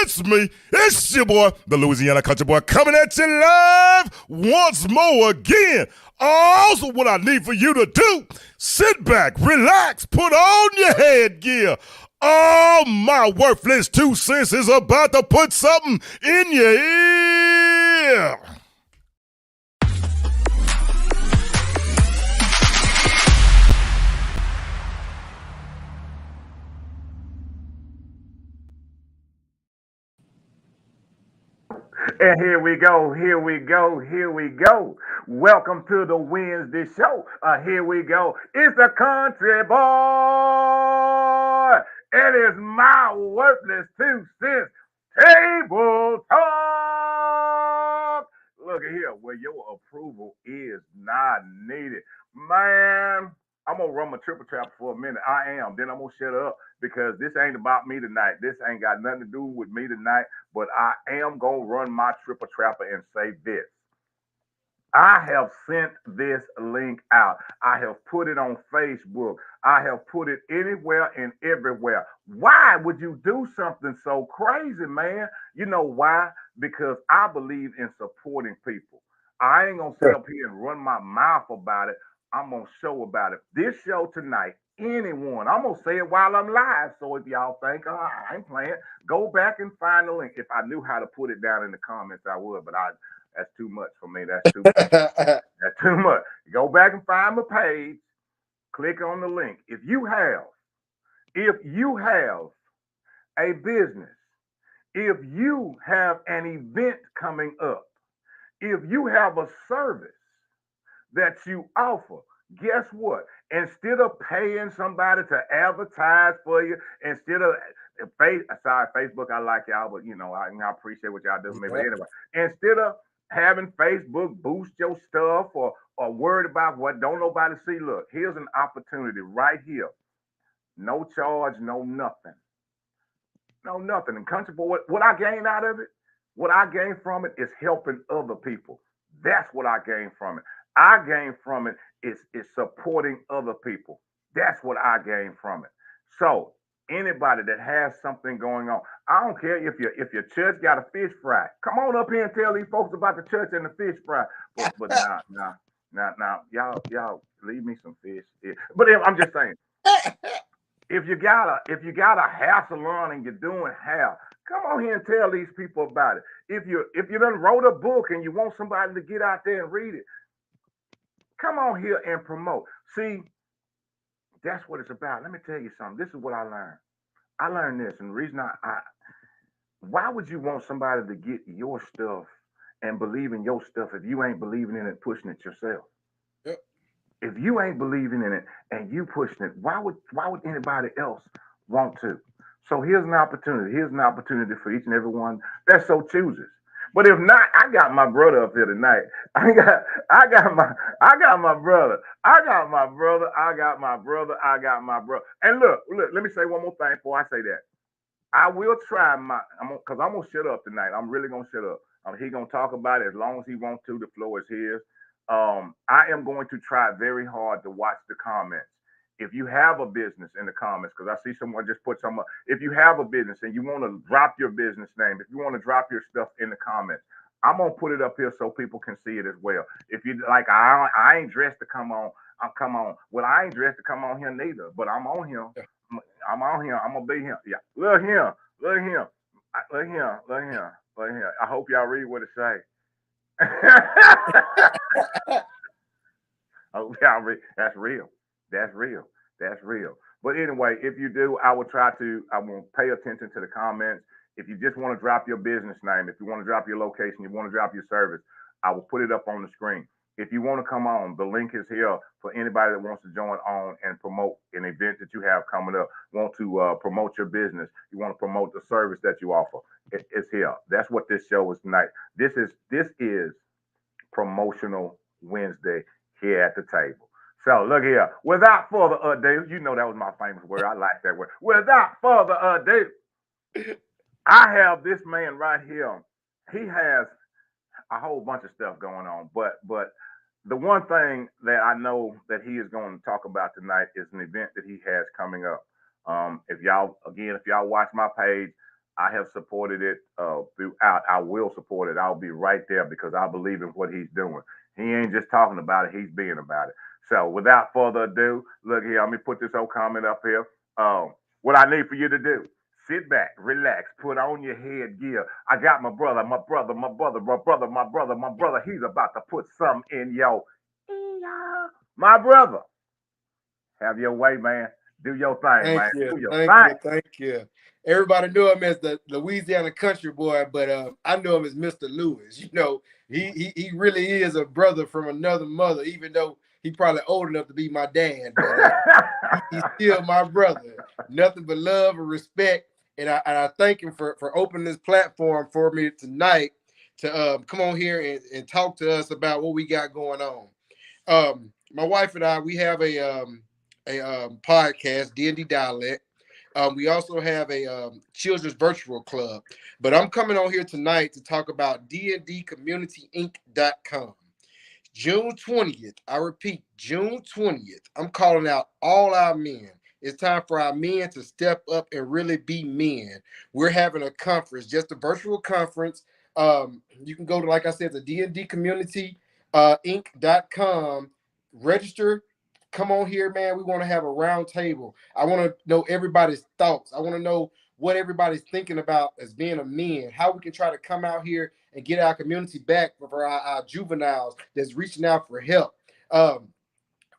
It's me. It's your boy, the Louisiana Country Boy, coming at you live once more again. Also, what I need for you to do, sit back, relax, put on your headgear. All my worthless 2 cents is about to put something in your ear. And here we go, here we go, here we go. Welcome to the Wednesday show. Here we go. It's the Country Boy. It is my worthless 2 cents table talk. Look at here, where your approval is not needed. Man, I'm going to run my triple trap for a minute. I am. Then I'm going to shut up because this ain't about me tonight. This ain't got nothing to do with me tonight. But I am going to run my triple trapper and say this. I have sent this link out. I have put it on Facebook. I have put it anywhere and everywhere. Why would you do something so crazy, man? You know why? Because I believe in supporting people. I ain't going to sit up here and run my mouth about it. I'm going to show about it. This show tonight, anyone, I'm going to say it while I'm live. So if y'all think, oh, I ain't playing, go back and find the link. If I knew how to put it down in the comments, I would, but that's too much for me. That's too much. That's too much. Go back and find my page. Click on the link. If you have a business, if you have an event coming up, if you have a service that you offer, guess what? Instead of paying somebody to advertise for you, instead of Facebook, I like y'all, but I appreciate what y'all do for me. But anyway, instead of having Facebook boost your stuff or worried about what don't nobody see, look, here's an opportunity right here. No charge, no nothing. No nothing. And Country Boy, what I gain out of it, what I gain from it is helping other people. That's what I gain from it. I gain from it is supporting other people. That's what I gain from it. So anybody that has something going on, I don't care if your church got a fish fry. Come on up here and tell these folks about the church and the fish fry. But now, y'all leave me some fish. Yeah. But I'm just saying, if you got a hair salon and you're doing hair, come on here and tell these people about it. If you done wrote a book and you want somebody to get out there and read it, come on here and promote. See, that's what it's about. Let me tell you something. This is what I learned. I learned this, and the reason why would you want somebody to get your stuff and believe in your stuff if you ain't believing in it, pushing it yourself? Yep. If you ain't believing in it and you pushing it, why would anybody else want to? So here's an opportunity. Here's an opportunity for each and every one that so chooses. But if not, I got my brother up here tonight. I got my brother. I got my brother. And look, let me say one more thing before I say that. I will try because I'm gonna shut up tonight. I'm really gonna shut up. He gonna talk about it as long as he wants to. The floor is his. I am going to try very hard to watch the comments. If you have a business in the comments, because I see someone just put some. If you have a business and you want to drop your business name, if you want to drop your stuff in the comments, I'm gonna put it up here so people can see it as well. If you like, I ain't dressed to come on. Come on. Well, I ain't dressed to come on here neither, but I'm on here. I'm on here. I'm gonna be here. Yeah. Look here. Look here. Look here. Look here. Look here. I hope y'all read what it say. Oh, y'all read. That's real. That's real. That's real. But anyway, if you do, I will pay attention to the comments. If you just want to drop your business name, if you want to drop your location, you want to drop your service, I will put it up on the screen. If you want to come on, the link is here for anybody that wants to join on and promote an event that you have coming up. Want to promote your business? You want to promote the service that you offer? It's here. That's what this show is tonight. This is Promotional Wednesday here at the table. So look here. Without further ado, you know that was my famous word. I like that word. Without further ado, I have this man right here. He has a whole bunch of stuff going on, but the one thing that I know that he is going to talk about tonight is an event that he has coming up. If y'all watch my page, I have supported it throughout. I will support it. I'll be right there because I believe in what he's doing. He ain't just talking about it, he's being about it. So without further ado, look here, let me put this old comment up here. What I need for you to do, sit back, relax, put on your headgear. I got my brother, my brother, my brother, my brother, my brother, my brother. He's about to put something in your ear. My brother, have your way, man. Do your thing, Thank man. you, Do your thank thing. you, thank you. Everybody knew him as the Louisiana Country Boy, but I know him as Mr. Lewis. You know, he really is a brother from another mother, even though he probably old enough to be my dad. But he's still my brother. Nothing but love and respect. And I thank him for opening this platform for me tonight to come on here and talk to us about what we got going on. My wife and I, we have a podcast, D&D Dialect. We also have a children's virtual club. But I'm coming on here tonight to talk about dndcommunityinc.com. June 20th, I repeat, June 20th, I'm calling out all our men. It's time for our men to step up and really be men. We're having a conference, just a virtual conference. You can go to, like I said, the D&D Community Inc.com, register, come on here, man. We want to have a round table. I want to know everybody's thoughts. I want to know what everybody's thinking about as being a man, how we can try to come out here and get our community back for our juveniles that's reaching out for help.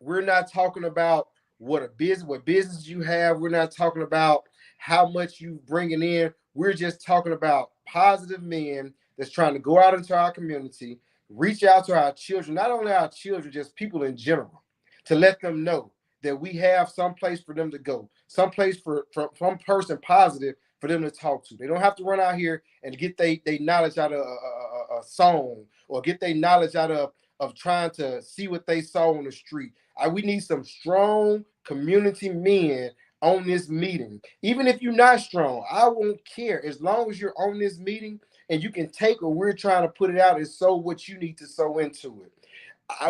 We're not talking about what business you have. We're not talking about how much you bringing in. We're just talking about positive men that's trying to go out into our community, reach out to our children, not only our children, just people in general, to let them know that we have some place for them to go, some place for some person positive for them to talk to. They don't have to run out here and get they knowledge out of a song or get their knowledge out of trying to see what they saw on the street. We need some strong community men on this meeting. Even if you're not strong, I won't care. As long as you're on this meeting and you can take what we're trying to put it out and sow what you need to sow into it.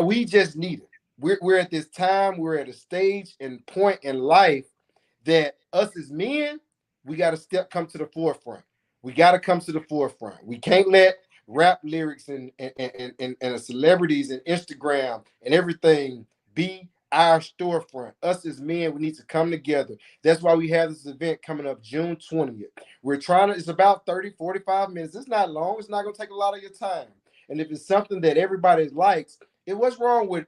We just need it. We're at this time, we're at a stage and point in life that us as men, we got to come to the forefront. We got to come to the forefront. We can't let rap lyrics and the celebrities and Instagram and everything be our storefront. Us as men, we need to come together. That's why we have this event coming up June 20th. We're trying to, it's about 30, 45 minutes. It's not long. It's not going to take a lot of your time. And if it's something that everybody likes, what's wrong with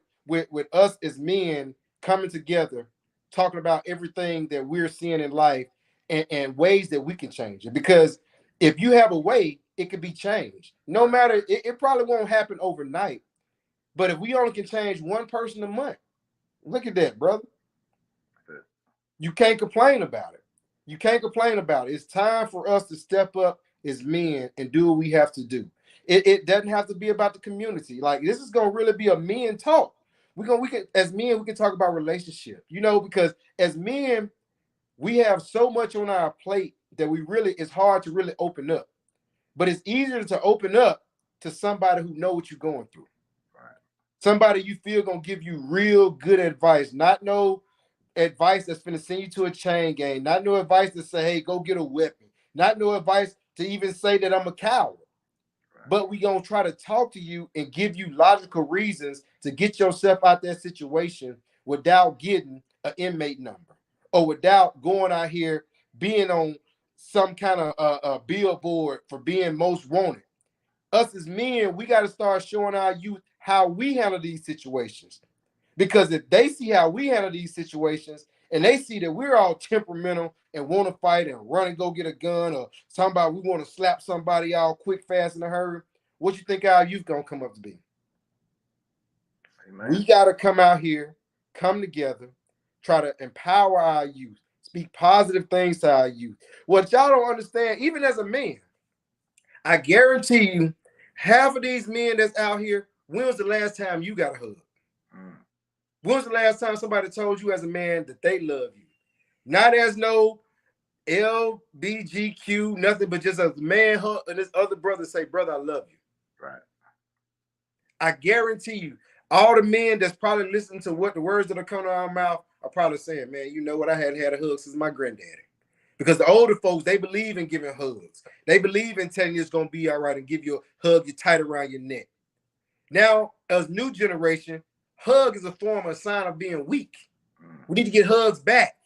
us as men coming together, talking about everything that we're seeing in life and ways that we can change it? Because if you have a way, it could be changed. No matter, it probably won't happen overnight. But if we only can change one person a month, look at that, brother. You can't complain about it. You can't complain about it. It's time for us to step up as men and do what we have to do. It doesn't have to be about the community. Like, this is gonna really be a men talk. We can as men, we can talk about relationship, because as men, we have so much on our plate that it's hard to really open up. But it's easier to open up to somebody who know what you're going through. Right. Somebody you feel gonna give you real good advice, not no advice that's gonna send you to a chain gang, not no advice to say, hey, go get a weapon, not no advice to even say that I'm a coward. Right. But we gonna try to talk to you and give you logical reasons to get yourself out that situation without getting an inmate number or without going out here being on some kind of a billboard for being most wanted. Us as men, we got to start showing our youth how we handle these situations. Because if they see how we handle these situations and they see that we're all temperamental and want to fight and run and go get a gun or somebody we want to slap somebody all quick, fast, in a hurry, what you think our youth going to come up to be? Amen. We got to come out here, come together, try to empower our youth, speak positive things to our youth. What y'all don't understand, even as a man, I guarantee you, half of these men that's out here, when was the last time you got a hug? When was the last time somebody told you as a man that they love you? Not as no LBGQ, nothing, but just a man hug and his other brother say, brother, I love you. Right. I guarantee you, all the men that's probably listening to what the words that are coming out of our mouth are probably saying, man, you know what? I hadn't had a hug since my granddaddy. Because the older folks, they believe in giving hugs. They believe in telling you it's gonna be all right and give you a hug you tight around your neck. Now, as new generation, hug is a form of sign of being weak. We need to get hugs back.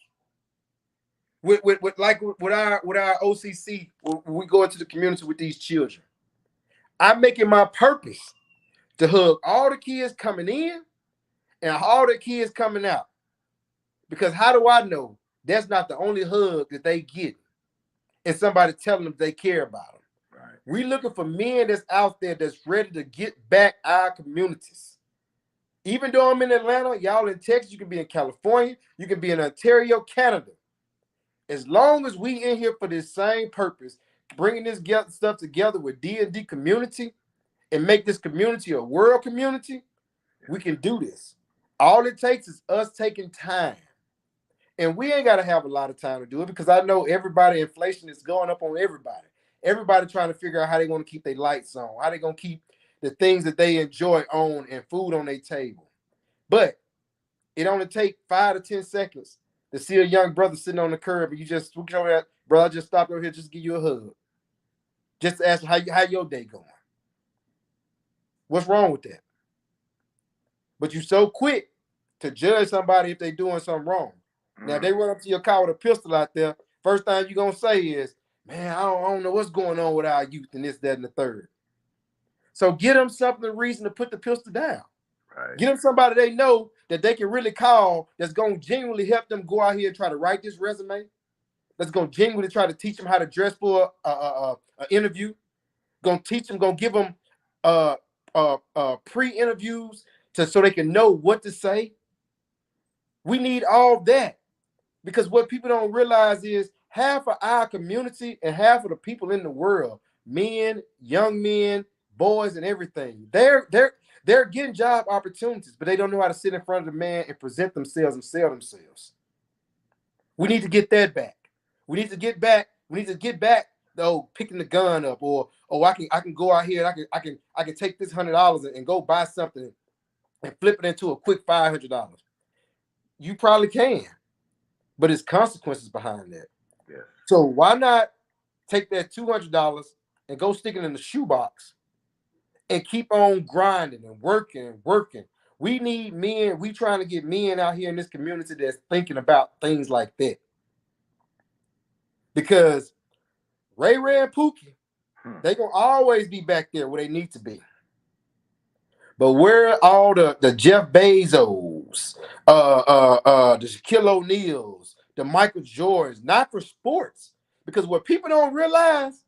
With our OCC, when we go into the community with these children, I'm making my purpose to hug all the kids coming in and all the kids coming out. Because how do I know that's not the only hug that they get and somebody telling them they care about them? Right. We looking for men that's out there that's ready to get back our communities. Even though I'm in Atlanta, y'all in Texas, you can be in California, you can be in Ontario, Canada. As long as we in here for this same purpose, bringing this stuff together with D&D community and make this community a world community, we can do this. All it takes is us taking time. And we ain't got to have a lot of time to do it because I know everybody, inflation is going up on everybody. Everybody trying to figure out how they want to keep their lights on, how they going to keep the things that they enjoy on and food on their table. But it only take 5 to 10 seconds to see a young brother sitting on the curb and you just look over that, brother, I just stopped over here, just give you a hug. Just to ask how your day going. What's wrong with that? But you so quick to judge somebody if they doing something wrong. Now, if they run up to your car with a pistol out there, first thing you're going to say is, man, I don't know what's going on with our youth and this, that, and the third. So get them something, a reason to put the pistol down. Right. Get them somebody they know that they can really call that's going to genuinely help them go out here and try to write this resume. That's going to genuinely try to teach them how to dress for an interview. Going to teach them, going to give them pre-interviews so they can know what to say. We need all that because what people don't realize is half of our community and half of the people in the world, men, young men, boys, and everything, they're getting job opportunities, but they don't know how to sit in front of the man and present themselves and sell themselves. We need to get that back. We need to get back though, picking the gun up or I can go out here and I can take this $100 and go buy something and flip it into a quick $500. You probably can, but it's consequences behind that. Yes. So why not take that $200 and go stick it in the shoebox and keep on grinding and working and working? We need men. We trying to get men out here in this community that's thinking about things like that. Because Ray and Pookie, they gonna always be back there where they need to be. But where are all the Jeff Bezos, the Shaquille O'Neals, the Michael Jordans, not for sports? Because what people don't realize,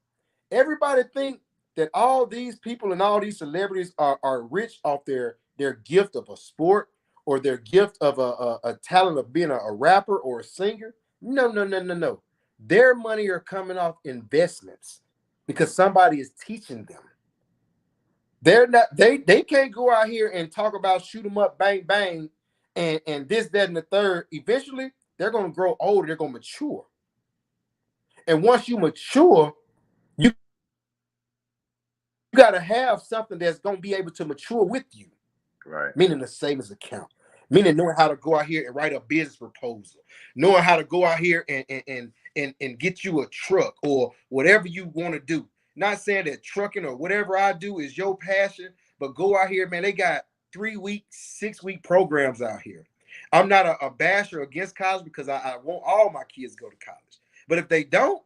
everybody think that all these people and all these celebrities are rich off their gift of a sport or their gift of a talent of being a rapper or a singer. No. Their money are coming off investments because somebody is teaching them. They're not, they can't go out here and talk about shoot 'em up, bang, bang, and this, that, and the third. Eventually, they're going to grow older. They're going to mature. And once you mature, you got to have something that's going to be able to mature with you. Right. Meaning a savings account. Meaning knowing how to go out here and write a business proposal. Knowing how to go out here and get you a truck or whatever you want to do. Not saying that trucking or whatever I do is your passion, but go out here, man. They got 3-week, 6-week programs out here. I'm not a basher against college because I want all my kids to go to college. But if they don't,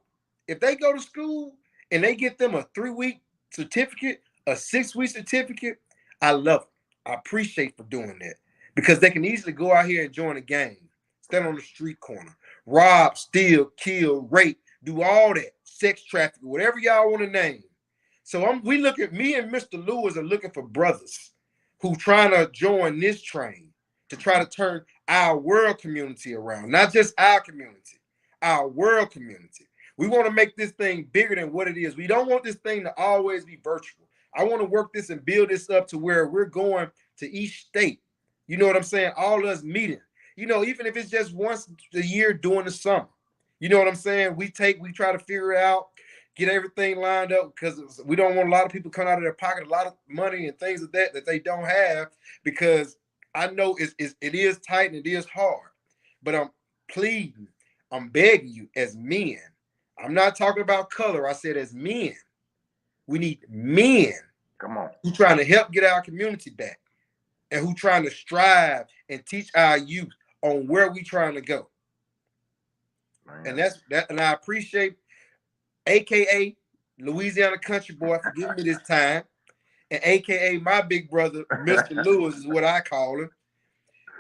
if they go to school and they get them a 3-week certificate, a 6-week certificate, I love them. I appreciate for doing that because they can easily go out here and join a gang, stand on the street corner, rob, steal, kill, rape, do all that, sex trafficking, whatever y'all want to name. So me and Mr. Lewis are looking for brothers who trying to join this train to try to turn our world community around, not just our community, our world community. We want to make this thing bigger than what it is. We don't want this thing to always be virtual. I want to work this and build this up to where we're going to each state. You know what I'm saying? All of us meeting. You know, even if it's just once a year during the summer. You know what I'm saying? We try to figure it out, get everything lined up because we don't want a lot of people coming out of their pocket, a lot of money and things like that they don't have because I know it is tight and it is hard. But I'm pleading. I'm begging you, as men. I'm not talking about color. I said as men. We need men Come on. who trying to help get our community back and who trying to strive and teach our youth on where we trying to go. Man. And that's that. And I appreciate AKA Louisiana Country Boy for giving me this time. And AKA my big brother, Mr. Lewis, is what I call him.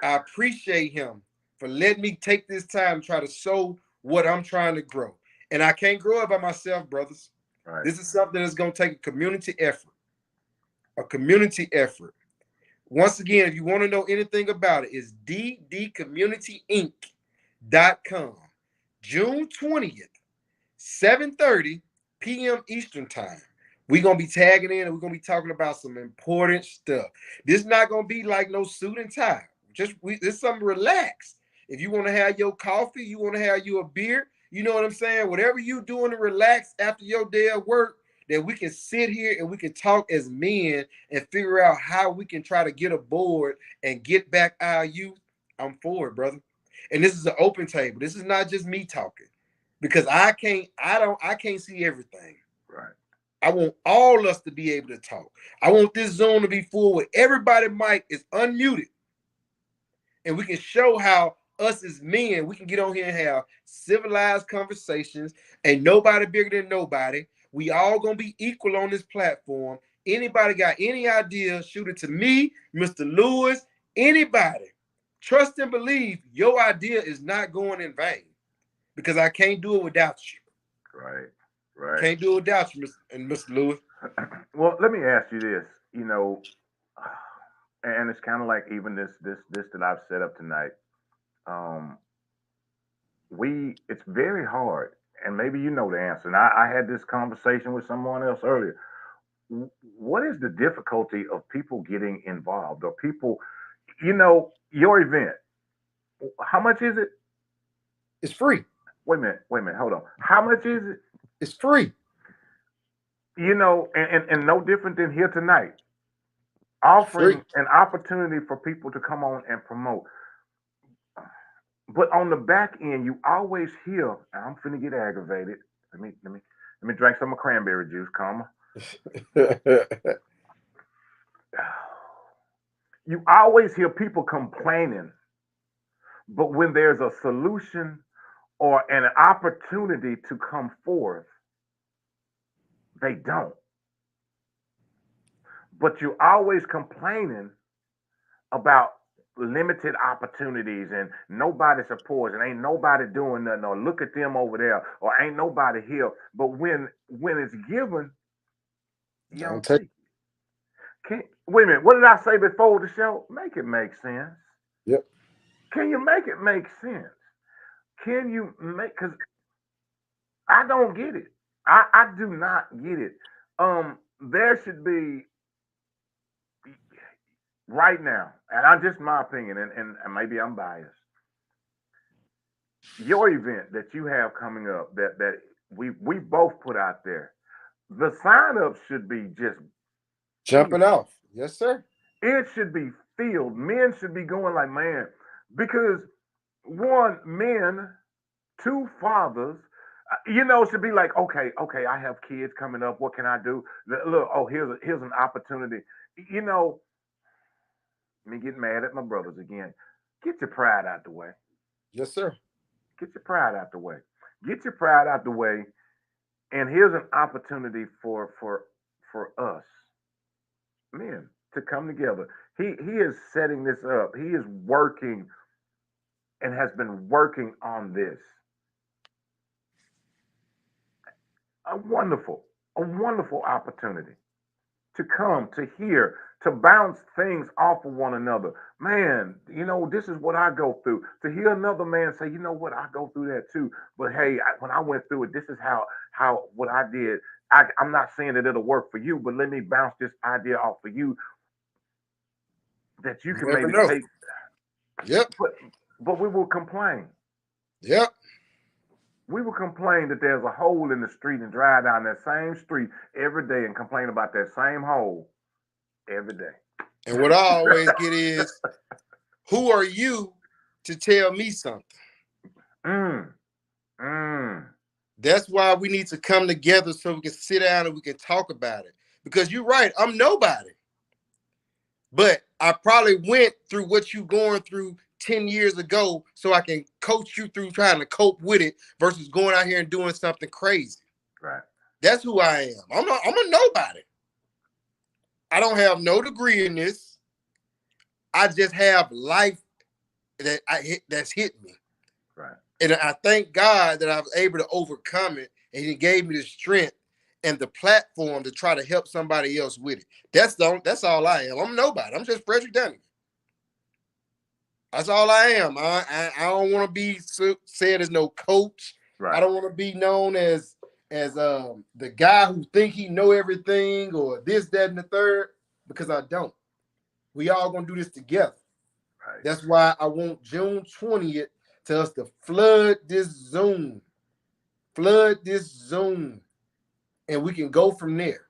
I appreciate him for letting me take this time to try to sow what I'm trying to grow. And I can't grow it by myself, brothers. Right. This is something that's going to take a community effort. A community effort. Once again, if you want to know anything about it, it's ddcommunityinc.com. June 20th, 7:30 p.m. Eastern Time. We're going to be tagging in and we're going to be talking about some important stuff. This is not going to be like no suit and tie. This is something relaxed. If you want to have your coffee, you want to have you a beer, you know what I'm saying? Whatever you doing to relax after your day of work, that we can sit here and we can talk as men and figure out how we can try to get aboard and get back our youth. I'm for it, brother. And this is an open table. This is not just me talking, because I can't see everything. Right. I want all us to be able to talk. I want this zone to be full with everybody mic is unmuted. And we can show how us as men, we can get on here and have civilized conversations. Ain't nobody bigger than nobody. We all gonna be equal on this platform. Anybody got any idea, shoot it to me, Mr. Lewis, anybody. Trust and believe your idea is not going in vain, because I can't do it without you. Right. Right. Can't do it without you, Mr. Lewis. Well, let me ask you this. You know, and it's kind of like even this that I've set up tonight. Um, it's very hard, and maybe you know the answer. And I had this conversation with someone else earlier. What is the difficulty of people getting involved, or people, your event? How much is it? It's free. Wait a minute, hold on. How much is it? It's free. And no different than here tonight, offering an opportunity for people to come on and promote. But on the back end, you always hear, and I'm finna get aggravated. Let me drink some cranberry juice, comma. You always hear people complaining, but when there's a solution or an opportunity to come forth, they don't. But you're always complaining about limited opportunities and nobody supports and ain't nobody doing nothing, or look at them over there, or ain't nobody here. But when it's given, you don't take it. Wait a minute, what did I say before the show? Make it make sense. Yep. Can you make it make sense? Can you make, because I don't get it. I do not get it. There should be right now, and I'm just my opinion, and maybe I'm biased. Your event that you have coming up, that we both put out there, the sign up should be just jumping off. Yes, sir. It should be filled. Men should be going like, man, because one, men, two fathers, should be like, okay, I have kids coming up. What can I do? Look, oh, here's an opportunity. Me getting mad at my brothers again. Get your pride out the way. Yes, sir. Get your pride out the way. Get your pride out the way. And here's an opportunity for us men to come together. He is setting this up. He is working and has been working on this. A wonderful opportunity to come, to hear, to bounce things off of one another. Man, this is what I go through. To hear another man say, you know what, I go through that too. But hey, when I went through it, this is how what I did. I'm not saying that it'll work for you, but let me bounce this idea off of you that you can maybe take. Yep. But we will complain. Yep. We will complain that there's a hole in the street and drive down that same street every day and complain about that same hole every day. And what I always get is, who are you to tell me something? That's why we need to come together so we can sit down and we can talk about it. Because you're right, I'm nobody. But I probably went through what you going through 10 years ago so I can coach you through trying to cope with it versus going out here and doing something crazy. Right. That's who I am. I'm a nobody. I don't have no degree in this. I just have life that's hit me. Right. And I thank God that I was able to overcome it, and He gave me the strength and the platform to try to help somebody else with it. That's all I am. I'm nobody. I'm just Frederick Dunning. That's all I am. I don't want to be said as no coach. Right. I don't want to be known as the guy who think he know everything or this, that, and the third, because I don't. We all gonna do this together. Right. That's why I want June 20th to us to flood this Zoom. And we can go from there.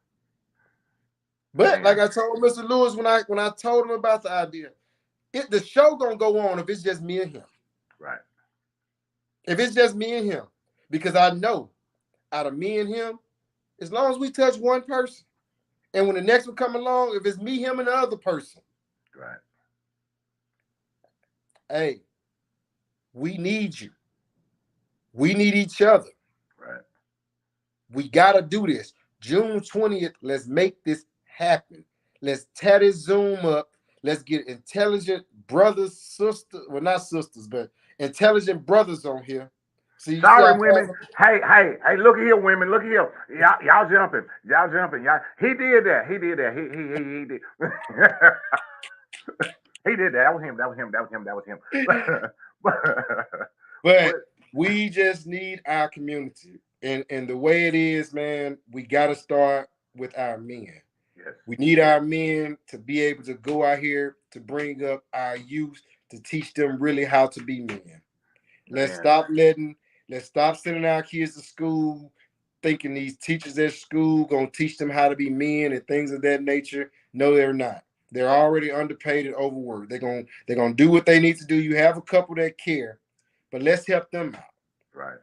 But like I told Mr. Lewis when I told him about the idea, the show gonna go on if it's just me and him. Right. If it's just me and him, because I know out of me and him, as long as we touch one person, and when the next one come along, if it's me, him, and the other person, right. Hey, we need you. We need each other. Right. We gotta do this. June 20th, let's make this happen. Let's tear this Zoom up. Let's get intelligent brothers, sisters, well, not sisters, but intelligent brothers on here. See, sorry, women. Hey, look here, women. Look here. Y'all jumping. Y'all. He did that. He did. He did that. That was him. But we just need our community. And the way it is, man, we got to start with our men. Yes. We need our men to be able to go out here to bring up our youth, to teach them really how to be men. Let's stop sending our kids to school thinking these teachers at school going to teach them how to be men and things of that nature. No, they're not. They're already underpaid and overworked. They're going to do what they need to do. You have a couple that care, but let's help them out. Right.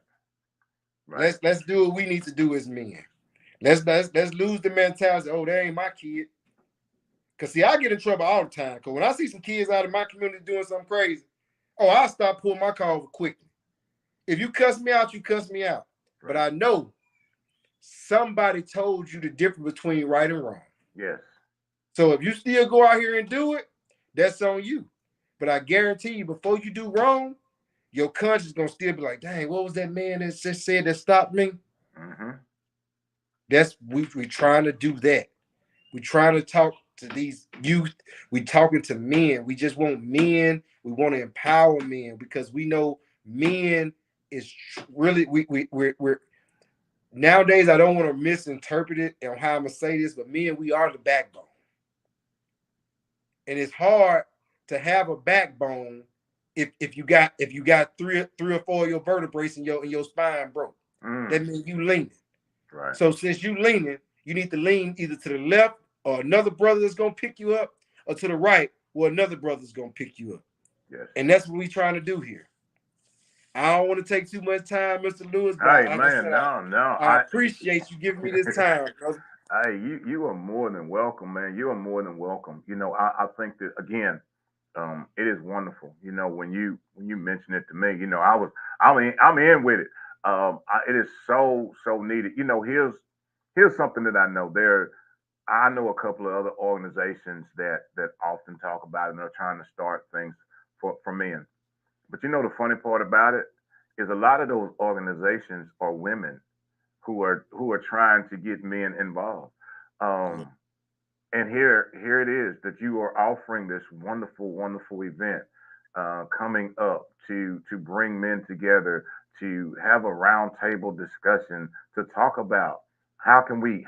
Let's do what we need to do as men. Let's lose the mentality. Oh, that ain't my kid. Cause see, I get in trouble all the time. Cause when I see some kids out of my community doing something crazy, I'll stop pulling my car over quickly. If you cuss me out, you cuss me out. Right. But I know somebody told you the difference between right and wrong. Yes. So if you still go out here and do it, that's on you. But I guarantee you, before you do wrong, your conscience is gonna still be like, dang, what was that man that just said that stopped me? Mm-hmm. That's we trying to do that. We're trying to talk to these youth. We talking to men. We just want men. We want to empower men because we know men is really we're nowadays. I don't want to misinterpret it and how I'm gonna say this, but men, we are the backbone, and it's hard to have a backbone if you got three or four of your vertebrae in your spine broke. That means you leaning. Right. So since you leaning, you need to lean either to the left or another brother that's gonna pick you up, or to the right where another brother's gonna pick you up. Yes. And that's what we're trying to do here. I don't want to take too much time, Mr. Lewis. But hey, man, I appreciate you giving me this time. Hey, you are more than welcome, man. You are more than welcome. You know, I think that again, it is wonderful. You know, when you mention it to me, you know, I'm in with it. It is so needed. You know, here's something that I know. I know a couple of other organizations that often talk about it and are trying to start things for men. But you know the funny part about it is a lot of those organizations are women who are trying to get men involved. And here it is that you are offering this wonderful event coming up to bring men together to have a roundtable discussion to talk about how can we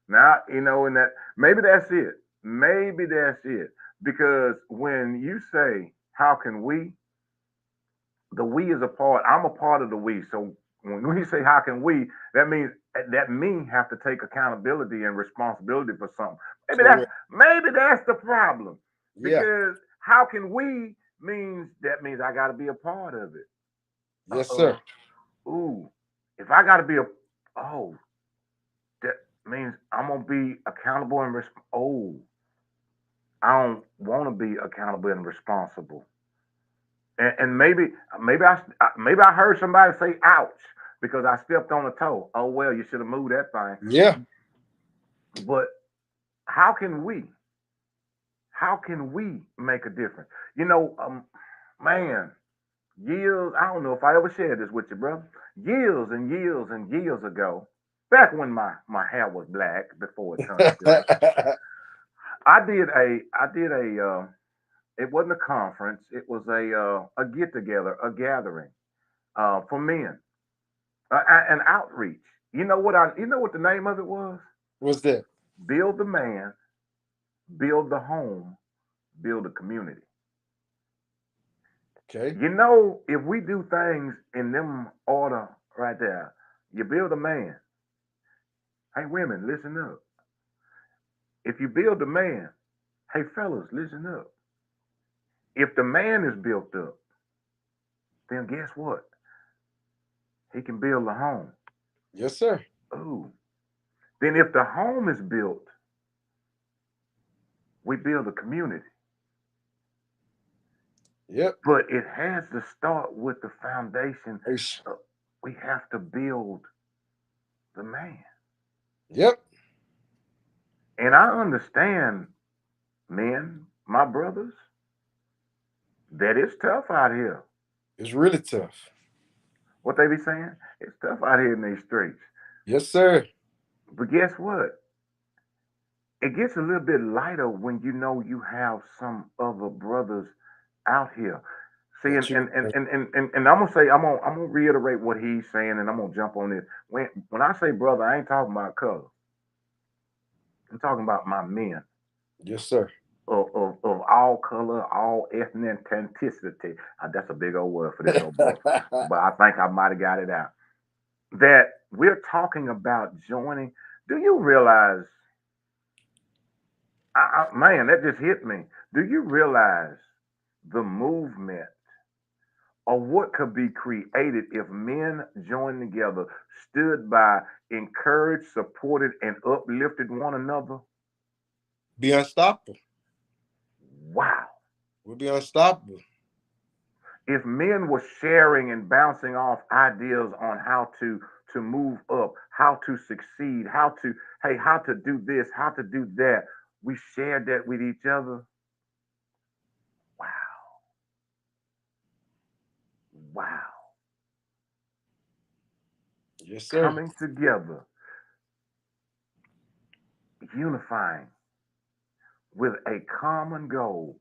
now, you know, and that maybe that's it because when you say how can we, the we is a part. I'm a part of the we. So when we say how can we, that means that me have to take accountability and responsibility for something. Maybe that's the problem because how can we means I got to be a part of it. Yes, sir. Ooh, if I got to be oh, that means I'm gonna be accountable and I don't want to be accountable and responsible. And maybe I heard somebody say ouch because I stepped on a toe. Oh well, you should have moved that thing. Yeah. But how can we? How can we make a difference? You know, man, years. I don't know if I ever shared this with you, brother. Years and years and years ago, back when my hair was black before it turned silver, I did a it wasn't a conference. It was a get together, a gathering for men, an outreach. You know what the name of it was? What's that? Build the man, build the home, build a community. Okay. You know, if we do things in them order right there, you build a man. Hey, women, listen up. If you build a man, hey, fellas, listen up. If the man is built up, then guess what? He can build a home. Yes, sir. Ooh. Then if the home is built, we build a community. Yep. But it has to start with the foundation. Ish. We have to build the man. Yep. And I understand, men, my brothers, that it's tough out here. It's really tough. What they be saying? It's tough out here in these streets. Yes, sir. But guess what? It gets a little bit lighter when you know you have some other brothers out here. See, That you and I'm gonna reiterate what he's saying, and I'm gonna jump on this. When I say brother, I ain't talking about color. I'm talking about my men yes, sir. of all color, all ethnicity. That's a big old word for this old boy, but I think I might have got it out. That we're talking about joining. Do you realize, man, that just hit me. Do you realize the movement or what could be created if men joined together, stood by, encouraged, supported, and uplifted one another? Be unstoppable. Wow. We'll be unstoppable. If men were sharing and bouncing off ideas on how to move up, how to succeed, how to do this, how to do that, we shared that with each other. Wow. Wow. Yes, sir. Coming together, unifying with a common goal.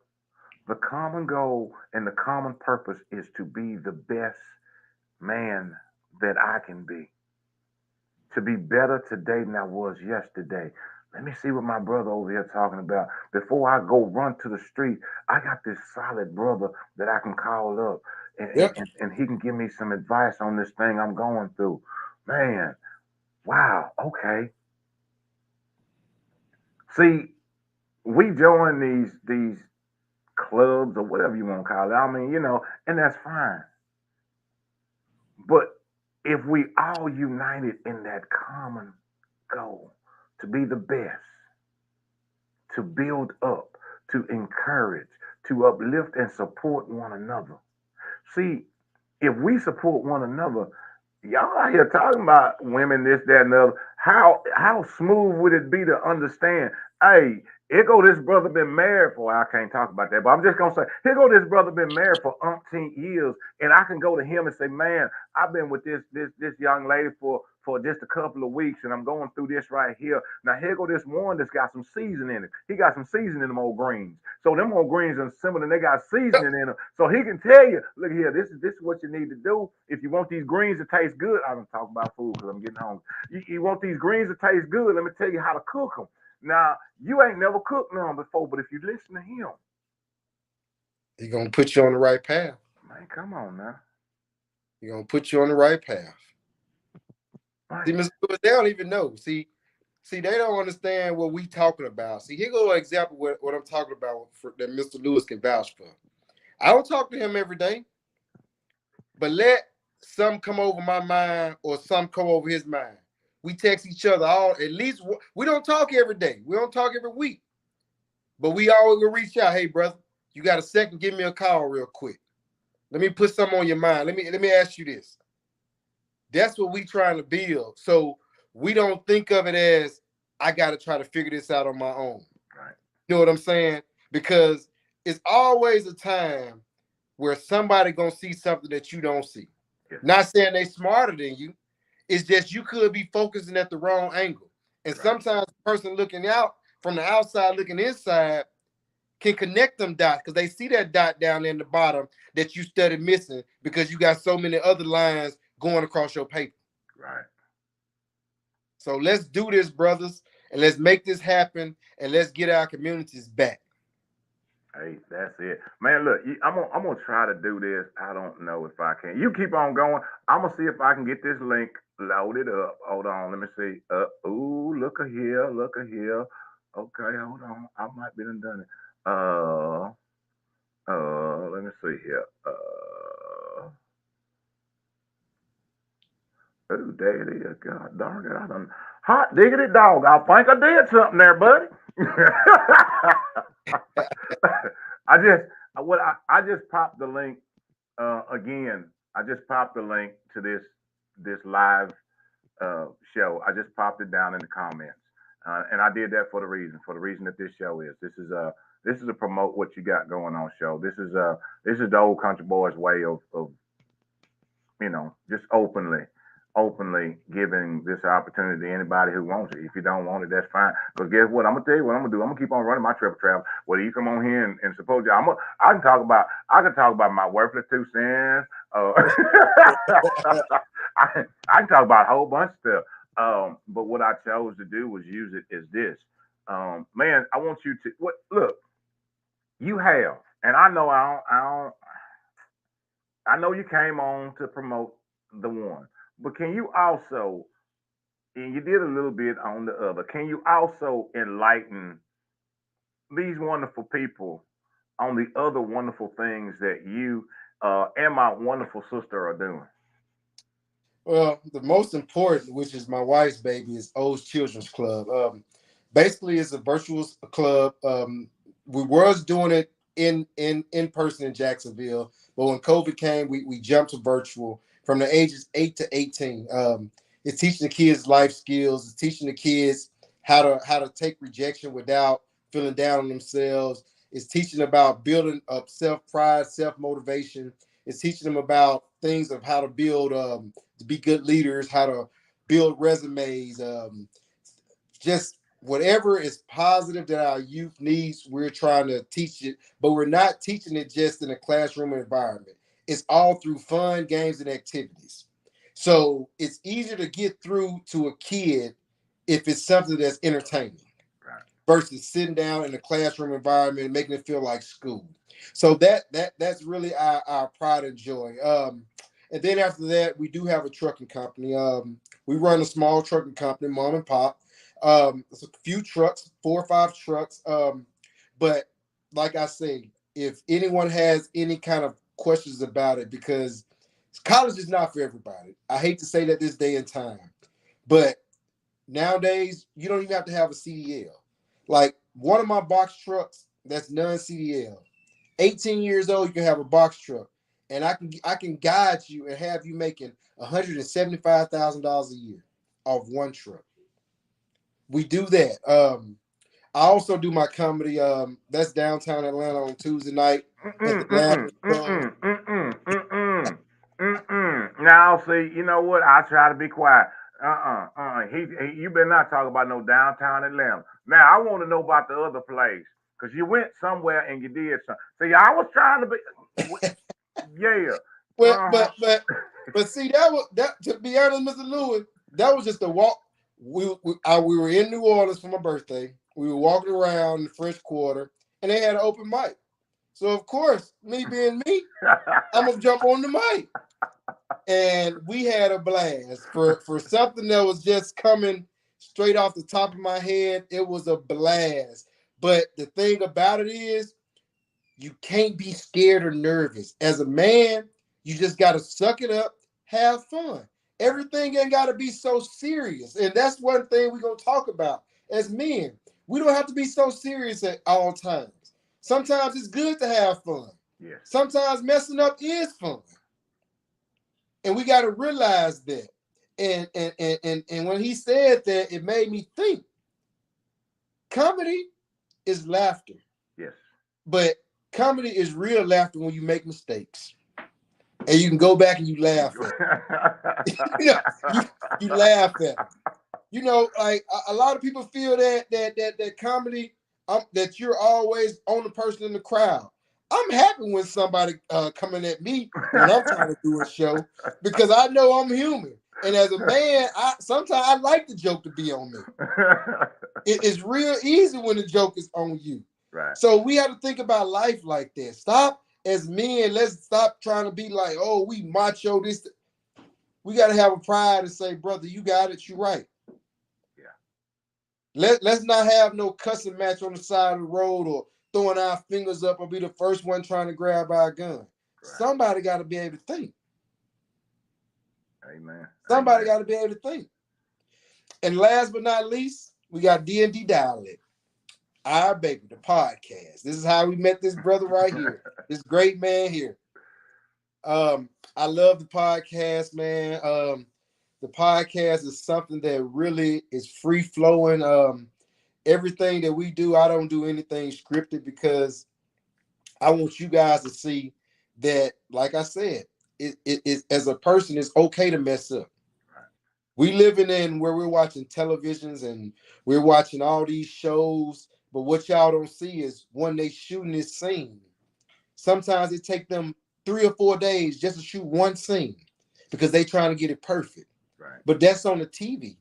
The common goal and the common purpose is to be the best man that I can be, to be better today than I was yesterday. Let me see what my brother over here talking about. Before I go run to the street, I got this solid brother that I can call up Yep. and he can give me some advice on this thing I'm going through. Man, wow, okay. See, we join these clubs or whatever you want to call it. I mean, and that's fine. But if we all united in that common goal to be the best, to build up, to encourage, to uplift and support one another. See, if we support one another, y'all out here talking about women, this, that, and the other. How smooth would it be to understand? Hey, here go this brother been married for. I can't talk about that, but I'm just gonna say, here go this brother been married for umpteen years, and I can go to him and say, man, I've been with this young lady for just a couple of weeks, and I'm going through this right here. Now here go this one that's got some seasoning in it. He got some seasoning in them old greens. So them old greens are similar, and they got Yep. seasoning in them. So he can tell you, look here, this is what you need to do if you want these greens to taste good. I'm talking about food because I'm getting hungry. You want these greens to taste good? Let me tell you how to cook them. Now you ain't never cooked none before, but if you listen to him, He's gonna put you on the right path. man, come on now, He's gonna put you on the right path. See, man. Mr. Lewis, they don't even know. See, they don't understand what we talking about. See, here go an example what I'm talking about that Mr. Lewis can vouch for. I don't talk to him every day, but some come over my mind or some come over his mind. We text each other all at least. We don't talk every day. We don't talk every week, but we always will reach out. Hey, brother, you got a second? Give me a call real quick. Let me put something on your mind. Let me ask you this. That's what we trying to build. So we don't think of it as I got to try to figure this out on my own. Right. You know what I'm saying? Because it's always a time where somebody gonna see something that you don't see. Yes. Not saying they smarter than you. It's just you could be focusing at the wrong angle. And Right. sometimes the person looking out from the outside, looking inside, can connect them dots because they see that dot down there in the bottom that you studied missing because you got so many other lines going across your paper. Right. So let's do this, brothers, and let's make this happen, and let's get our communities back. Hey, that's it, man. Look, I'm gonna try to do this. I don't know if I can. You keep on going. I'm gonna see if I can get this link loaded up. Hold on, let me see. Ooh, look at here, look at here. Okay, hold on. I might be done it. Let me see here. Oh, there it is. God darn it, I done hot diggity dog. I think I did something there, buddy. I just I just popped the link again. I just popped the link to this live show. I just popped it down in the comments, and I did that for the reason that this show is. This is a promote what you got going on show. This is the old country boys way of just openly giving this opportunity to anybody who wants it. If you don't want it, that's fine. Because guess what? I'm gonna tell you what I'm gonna do. I'm gonna keep on running my triple travel. Whether you come on here and support you, I can talk about my worthless 2 cents. I can talk about a whole bunch of stuff. But what I chose to do was use it as this. Man, I want you to look. You have, and I know you came on to promote the one, but can you also, and you did a little bit on the other, can you also enlighten these wonderful people on the other wonderful things that you and my wonderful sister are doing? Well, the most important, which is my wife's baby, is O's Children's Club. Basically, it's a virtual club. We was doing it in person in Jacksonville, but when COVID came, we jumped to virtual from the ages 8 to 18. It's teaching the kids life skills. It's teaching the kids how to take rejection without feeling down on themselves. It's teaching about building up self pride, self motivation. It's teaching them about things of how to build to be good leaders, how to build resumes, just whatever is positive that our youth needs, we're trying to teach it, but we're not teaching it just in a classroom environment. It's all through fun, games, and activities. So it's easier to get through to a kid if it's something that's entertaining Right. versus sitting down in a classroom environment and making it feel like school. So that's really our pride and joy. And then after that, we do have a trucking company. We run a small trucking company, mom and pop. It's a few trucks, 4 or 5 trucks. But like I say, if anyone has any kind of questions about it, because college is not for everybody. I hate to say that this day and time, but nowadays you don't even have to have a CDL. Like one of my box trucks that's non-CDL, 18 years old, you can have a box truck, and I can guide you and have you making $175,000 a year off one truck. We do that. I also do my comedy. That's downtown Atlanta on Tuesday night at the Mm-mm, Glass mm-mm, Show. mm-mm, mm-mm, mm-mm, mm-mm. Now, see, you know what? I try to be quiet. You better not talk about no downtown Atlanta. Now, I want to know about the other place because you went somewhere and you did something. See, I was trying to be, yeah. Well, Uh-huh. but see that was that. To be honest, Mr. Lewis, that was just a walk. We were in New Orleans for my birthday. We were walking around the French Quarter, and they had an open mic. So of course, me being me, I'm gonna jump on the mic, and we had a blast for something that was just coming straight off the top of my head. It was a blast. But the thing about it is, you can't be scared or nervous. As a man, you just got to suck it up have fun. Everything ain't got to be so serious. And that's one thing we're going to talk about as men. We don't have to be so serious at all times. Sometimes it's good to have fun. Yes. Sometimes messing up is fun. And we got to realize that. And when he said that, it made me think comedy is laughter. Yes. But comedy is real laughter when you make mistakes. And you can go back and you laugh at it. you laugh at it. You know, like a lot of people feel that comedy, that you're always on the person in the crowd. I'm happy when somebody coming at me when I'm trying to do a show because I know I'm human. And as a man, sometimes I like the joke to be on me. It's real easy when the joke is on you. Right. So we have to think about life like that. Stop as men. Let's stop trying to be like, oh, we macho this. We got to have a pride and say, brother, you got it. You're right. Let's not have no cussing match on the side of the road or throwing our fingers up or be the first one trying to grab our gun. Right. Somebody got to be able to think. Amen. Somebody got to be able to think. And last but not least, we got D&D Dialect. Our baby, the podcast. This is how we met this brother right here. This great man here. I love the podcast, man. The podcast is something that really is free flowing. Everything that we do, I don't do anything scripted because I want you guys to see that, like I said, it as a person, it's okay to mess up. We living in where we're watching televisions and we're watching all these shows, but what y'all don't see is when they shooting this scene, sometimes it take them 3 or 4 days just to shoot one scene because they trying to get it perfect. Right. But that's on the TV.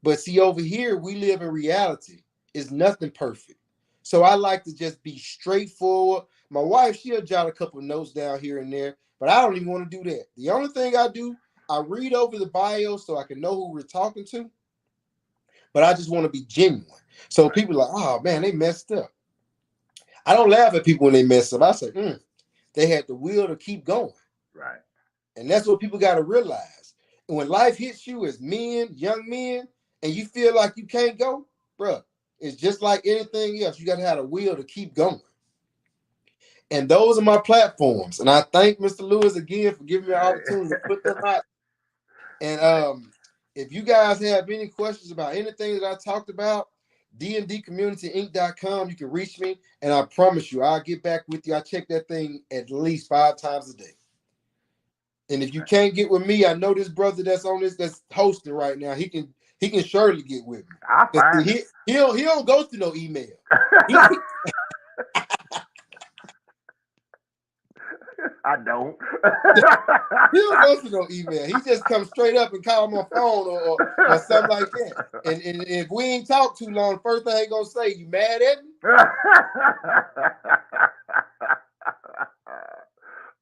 But see, over here, we live in reality. It's nothing perfect. So I like to just be straightforward. My wife, she'll jot a couple of notes down here and there, but I don't even want to do that. The only thing I do, I read over the bio so I can know who we're talking to, but I just want to be genuine. So people are like, oh, man, they messed up. I don't laugh at people when they mess up. I say, they had the will to keep going. Right. And that's what people got to realize. And when life hits you as men, young men, and you feel like you can't go, bro, it's just like anything else. You got to have a will to keep going. And those are my platforms. And I thank Mr. Lewis again for giving me the opportunity to put them out. And if you guys have any questions about anything that I talked about, dndcommunityinc.com, you can reach me. And I promise you, I'll get back with you. I check that thing at least 5 times a day. And if you can't get with me, I know this brother that's hosting right now. He can surely get with me. I'll find he don't go through no email. I don't. He don't go through no email. He just comes straight up and call my phone or something like that. And if we ain't talk too long, first thing he gonna say, you mad at me?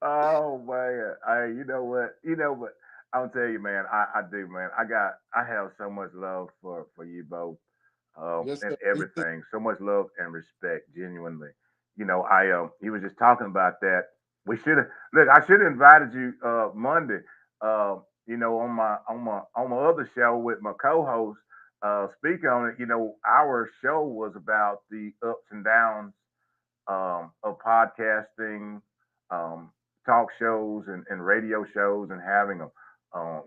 Oh man, you know what? I'll tell you, man. I do, man. I have so much love for you both, Yes, and sir. everything. So much love and respect, genuinely. He was just talking about that. We should have look. I should have invited you Monday. On my other show with my co-host. Speaking on it, our show was about the ups and downs of podcasting, talk shows and radio shows and having them.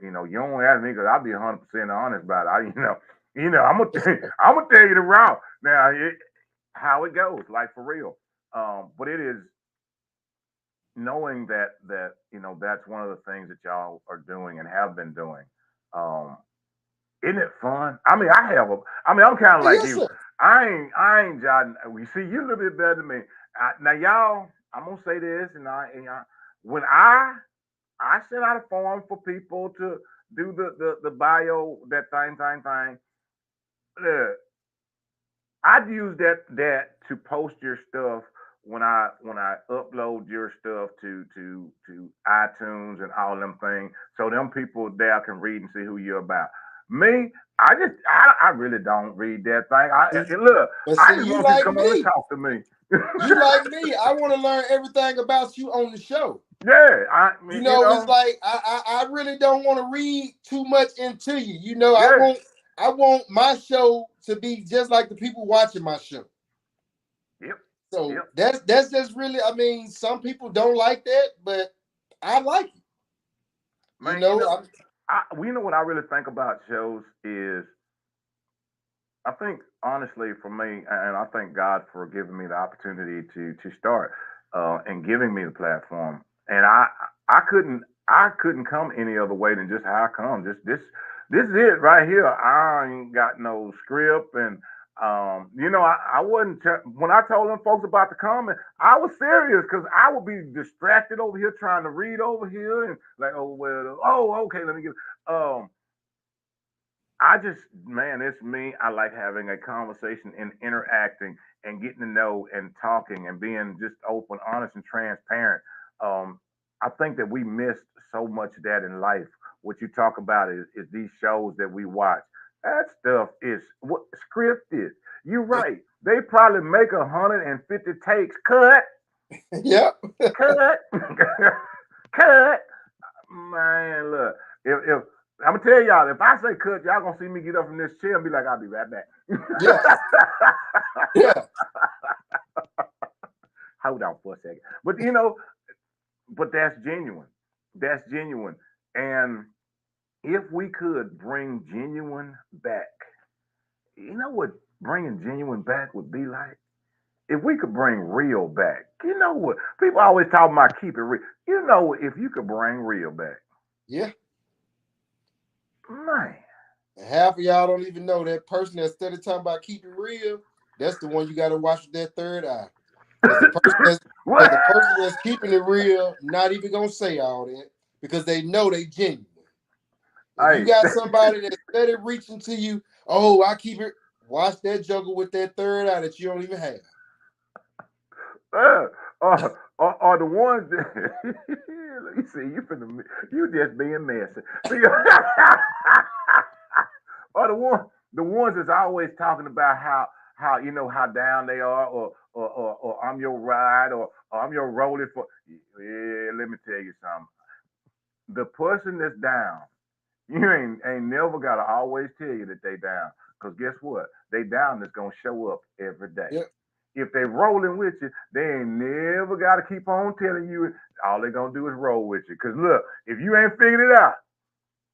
You don't ask me because I'll be 100% honest about it. I'm gonna tell you the raw now how it goes, like for real. But it is knowing that that's one of the things that y'all are doing and have been doing. Isn't it fun? I mean, I'm kind of like Yes, you. sir. I ain't jotting. We see you a little bit better than me. Now, y'all, I'm gonna say this, when I send out a form for people to do the bio, that thing. Look, I'd use that to post your stuff when I upload your stuff to iTunes and all them things, so them people there can read and see who you're about. Me, I really don't read that thing. I just want you to come on and talk to me. You like me. I want to learn everything about you on the show. Yeah, It's like I really don't want to read too much into you. yeah, I want my show to be just like the people watching my show. yep, So yep. that's just really. I mean, some people don't like that, but I like it. Man, I'm, what I really think about shows is I think honestly for me, and I thank God for giving me the opportunity to start and giving me the platform. And I couldn't come any other way than just how I come. Just this is it right here. I ain't got no script, and I wasn't when I told them folks about the comment, I was serious because I would be distracted over here trying to read over here and like, oh well, oh okay, let me get. I just, man, it's me. I like having a conversation and interacting and getting to know and talking and being just open, honest, and transparent. Um, I think that we missed so much of that in life. What you talk about is these shows that we watch. That stuff is what scripted. You're right. They probably make 150 takes. Cut, yeah, cut, cut. Man, look, if I'm gonna tell y'all, if I say cut, y'all gonna see me get up from this chair and be like, I'll be right back. yeah, yeah. Hold on for a second. But but that's genuine. That's genuine. And if we could bring genuine back, you know what bringing genuine back would be like? If we could bring real back, you know what? People always talk about keep it real. You know, if you could bring real back, Yeah. man. And half of y'all don't even know that person that study talking about keeping real. That's the one you got to watch with that third eye, because What? the person that's keeping it real not even gonna say all that because they know they genuine. If you Hey, got somebody that's steady reaching to you, oh, I keep it. Watch that joker with that third eye that you don't even have. uh, are the ones that you see you just being messy. Are the ones that's always talking about how how down they are or I'm your ride or I'm your rolling for yeah, let me tell you something. The person that's down, you ain't never gotta always tell you that they down. Cause guess what? They down is gonna show up every day. Yep. If they rolling with you, they ain't never gotta keep on telling you. All they gonna do is roll with you. Cause look, if you ain't figured it out,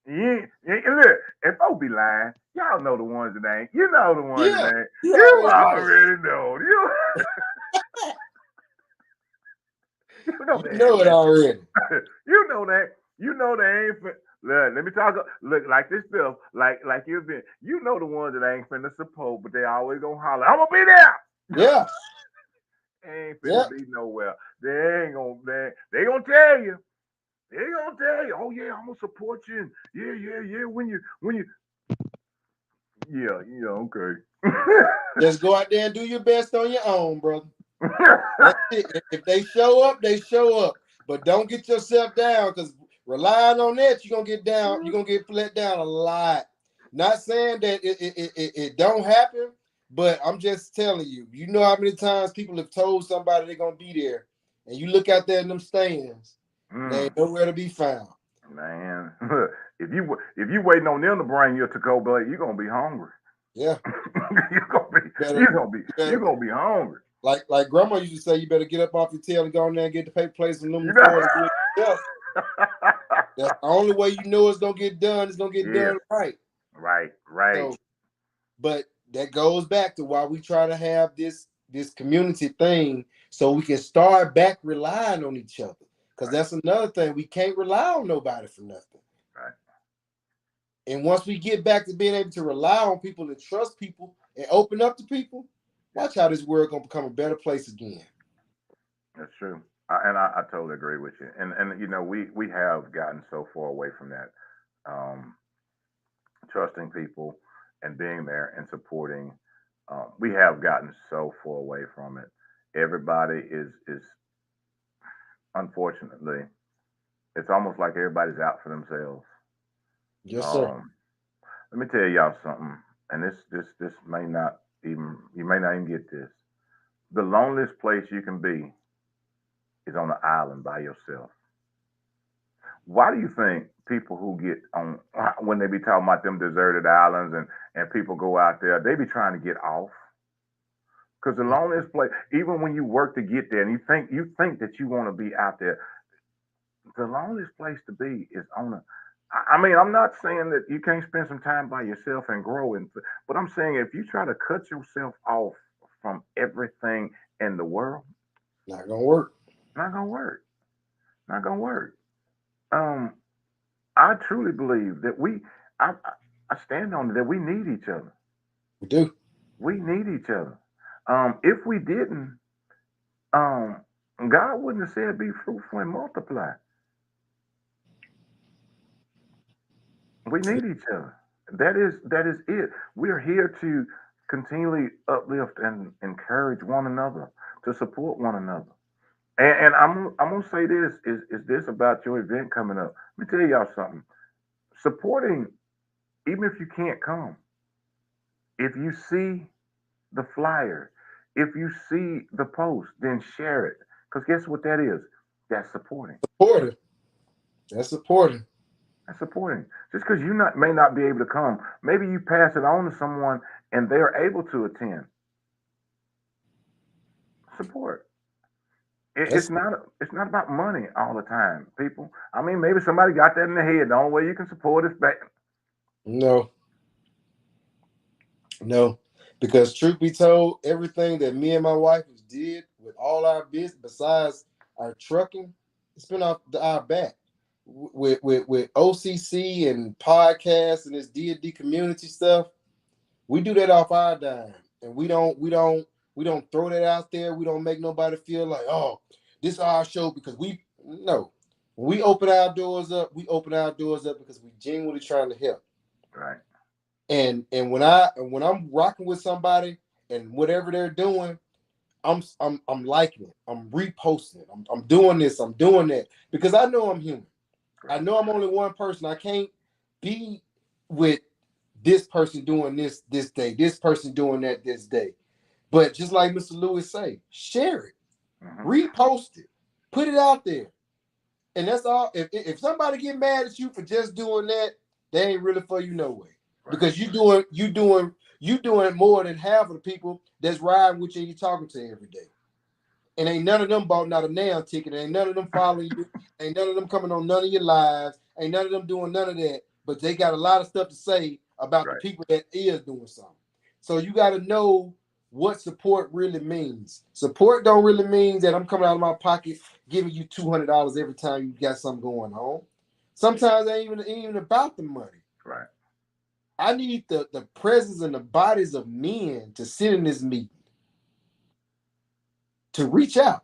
look, if folks be lying, y'all know the ones that ain't. You know the ones that Yeah. ain't. You You already know. already know. You know You they know ain't it finna. already. You know that. You know they ain't finna. Look, let me talk. Look, like this stuff, like you've been. You know the ones that ain't finna support, but they always gonna holler. I'm gonna be there. Yeah. Ain't finna Yeah. be nowhere. They ain't gonna. They gonna tell you. They gonna tell you. Oh yeah, I'm gonna support you. And yeah, yeah, yeah. When you. Yeah, yeah. Okay. Just go out there and do your best on your own, brother. That's it. If they show up, they show up. But don't get yourself down, because relying on that, you're gonna get down, you're gonna get let down a lot. Not saying that it don't happen, but I'm just telling you, you know how many times people have told somebody they're gonna be there, and you look out there in them stands, and they Mm. ain't nowhere to be found. Man, if you waiting on them to bring you a to-go blade, you're gonna be hungry. Yeah. you're gonna be Better, you're gonna be you better you're gonna be hungry. like grandma used to say, you better get up off your tail and go in there and get the paper plates and You aluminum know? foil and do it yourself. That's the only way you know it's gonna get done. It's gonna get Yeah, done right. right, right. So, but that goes back to why we try to have this community thing, so we can start back relying on each other. Because Right, that's another thing. We can't rely on nobody for nothing. right. And once we get back to being able to rely on people and trust people and open up to people, Yeah, watch how this world gonna become a better place again. that's true. And I totally agree with you. And we have gotten so far away from that. Um, Trusting people and being there and supporting. We have gotten so far away from it. Everybody is unfortunately, it's almost like everybody's out for themselves. Yes, sir. Um, Let me tell y'all something, and this may not even you may not even get this. The loneliest place you can be is on an island by yourself. Why do you think people who get on when they be talking about them deserted islands and people go out there, they be trying to get off? Because the loneliest place, even when you work to get there, and you think that you want to be out there, the loneliest place to be is on a. I mean, I'm not saying that you can't spend some time by yourself and grow, but I'm saying if you try to cut yourself off from everything in the world, Not gonna work. not gonna work. Not gonna work. Um, I truly believe that I stand on it that we need each other. We do. We need each other. If we didn't, um, God wouldn't have said be fruitful and multiply. We need each other. That is it. We're here to continually uplift and encourage one another, to support one another. And I'm gonna say this is this about your event coming up. Let me tell y'all something. Supporting, even if you can't come, if you see the flyer, if you see the post, then share it. Because guess what that is? That's supporting. Supporting. That's supporting. That's supporting. Just because you not may not be able to come, maybe you pass it on to someone and they're able to attend. Support. That's It's not about money all the time, people. I mean, maybe somebody got that in their head. The only way you can support is back. no, no. Because truth be told, everything that me and my wife has did with all our business besides our trucking, it's been off our back. With OCC and podcasts and this D&D community stuff, we do that off our dime, and we don't throw that out there. We don't make nobody feel like, oh, this is our show because we no. When we open our doors up, we open our doors up because we genuinely trying to help. Right. And when I'm rocking with somebody and whatever they're doing, I'm liking it. I'm reposting it. I'm doing this. I'm doing that because I know I'm human. I Right. know I'm only one person. I can't be with this person doing this day, this person doing that this day. But just like Mr. Lewis say, share it, Hmm. repost it, put it out there. And that's all. If somebody get mad at you for just doing that, they ain't really for you no way. Right. Because you doing more than half of the people that's riding with you and you talking to every day. And ain't none of them bought not a nail ticket. Ain't none of them following you. Ain't none of them coming on none of your lives. Ain't none of them doing none of that. But they got a lot of stuff to say about the Right. people that is doing something. So you got to know what support really means. Support don't really mean that I'm coming out of my pocket giving you $200 every time you got something going on. Sometimes it ain't even about the money. Right. I need the presence and the bodies of men to sit in this meeting to reach out.